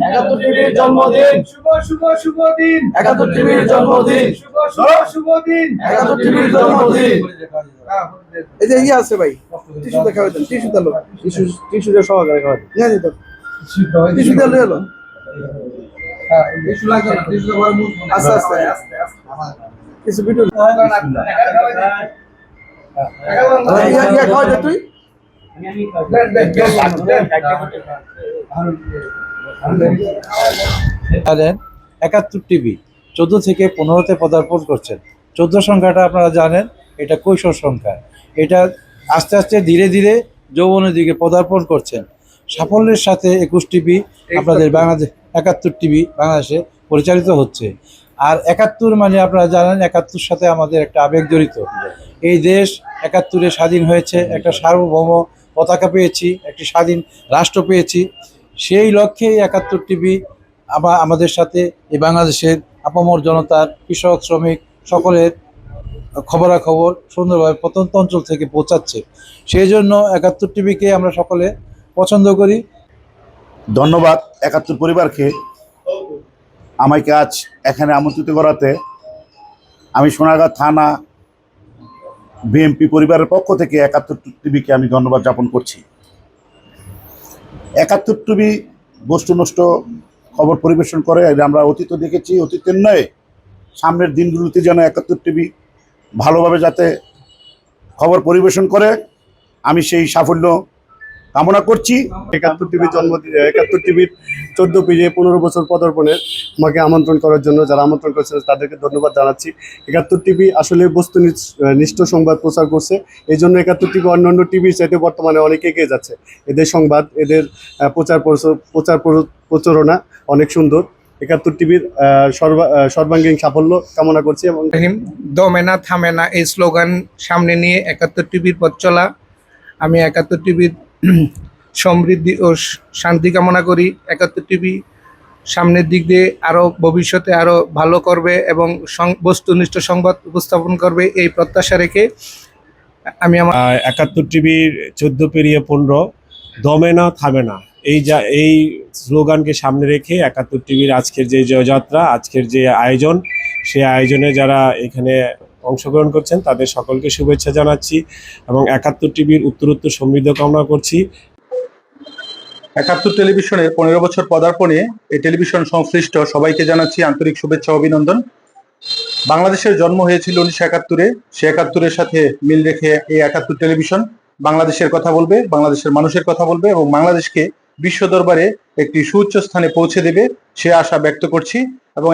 একাত্তর টিভির জন্মদিন, শুভ দিন। একাত্তর টিভির জন্মদিন, শুভ দিন। একাত্তর টিভির জন্মদিন। এই যে ইয়ে আছে ভাই, টিস্যু দেখাবে, টিস্যু দিলো, টিস্যু দিয়ে সহকারে খাওয়া নিয়ে দিত, টিস্যু দিলো এলো। আস্তে আস্তে কিছু ভিডিও খাওয়া যায় তুই। ৭১ টিভি ১৪ থেকে ১৫-তে পদার্পণ করছেন। ১৪ সংখ্যাটা আপনারা জানেন, এটা কৈশোর সংখ্যা। এটা আস্তে আস্তে ধীরে ধীরে যৌবনের দিকে পদার্পণ করছেন। সাফল্যের সাথে ২১ টিভি আপনাদের বাংলাদেশ, ৭১ টিভি বাংলাদেশে পরিচালিত হচ্ছে। আর ৭১ মানে আপনারা জানেন, ৭১ সাথে আমাদের একটা আবেগ জড়িত। এই দেশ ৭১-এ স্বাধীন হয়েছে, একটা সার্বভৌম পতাকা পেয়েছি, একটি স্বাধীন রাষ্ট্র পেয়েছি। সেই লক্ষ্যেই ৭১ টিভি আমাদের সাথে এই বাংলাদেশের আপামর জনতার, কৃষক, শ্রমিক সকলের খবরাখবর সুন্দরভাবে প্রত্যন্ত অঞ্চল থেকে পৌঁছাচ্ছে। সেই জন্য ৭১ টিভিকে আমরা সকলে পছন্দ করি। ধন্যবাদ ৭১ পরিবারকে আমাকে আজ এখানে আমন্ত্রিত করাতে। আমি সোনারগাঁ থানা বিএমপি পরিবারের পক্ষ থেকে ৭১ টিভিকে আমি ধন্যবাদ জ্ঞাপন করছি। ৭১ টিভি বস্তুনিষ্ঠ খবর পরিবেশন করে, আমরা অতীত দেখেছি, অতীতের নয় সামনের দিনগুলোতে যেন ৭১ টিভি ভালোভাবে যাতে খবর পরিবেশন করে, আমি সেই সাফল্য কামনা করছি। ৭১ টিভির জন্মদিন, ৭১ টিভির ১৪ পেজে ১৫ বছর পদার্পণের আমাকে আমন্ত্রণ করার জন্য যারা আমন্ত্রণ করেছেন তাদেরকে ধন্যবাদ জানাচ্ছি। ৭১ টিভি আসলে বস্তুনিষ্ঠ সংবাদ প্রচার করছে, এই জন্য ৭১ টিভি অন্যান্য টিভির চাইতে বর্তমানে অনেক এগিয়ে যাচ্ছে। এদের সংবাদ, এদের প্রচারণা অনেক সুন্দর। ৭১ টিভির সর্বাঙ্গীন সাফল্য কামনা করছি। এবং দমে না থামে না এই স্লোগান সামনে নিয়ে ৭১ টিভির পথ চলা। আমি ৭১ টিভির সমৃদ্ধি ও শান্তি কামনা করি। ৭১ টিভি সামনের দিক দিয়ে আরও ভবিষ্যতে আরও ভালো করবে এবং বস্তুনিষ্ঠ সংবাদ উপস্থাপন করবে, এই প্রত্যাশা রেখে আমি আমার ৭১ টিভির ১৪ পেরিয়ে ১৫ দমে না থামে না এই স্লোগানকে সামনে রেখে ৭১ টিভির আজকের যে জয়যাত্রা, আজকের যে আয়োজন, সেই আয়োজনে যারা এখানে অংশগ্রহণ করছেন তাদের সকলকে শুভেচ্ছা জানাচ্ছি এবং ৭১ টিভির উত্তরোত্তর সমৃদ্ধ কামনা করছি। ৭১ টেলিভিশনের ১৫ বছর পদার্পণে এই টেলিভিশন সংশ্লিষ্ট সবাইকে জানাচ্ছি আন্তরিক শুভেচ্ছা অভিনন্দন। বাংলাদেশের জন্ম হয়েছিল ১৯৭১-এ, সে ৭১-এর সাথে মিল রেখে এই ৭১ টেলিভিশন বাংলাদেশের কথা বলবে, বাংলাদেশের মানুষের কথা বলবে এবং বাংলাদেশকে বিশ্ব দরবারে একটি সুউচ্চ স্থানে পৌঁছে দেবে, সে আশা ব্যক্ত করছি। এবং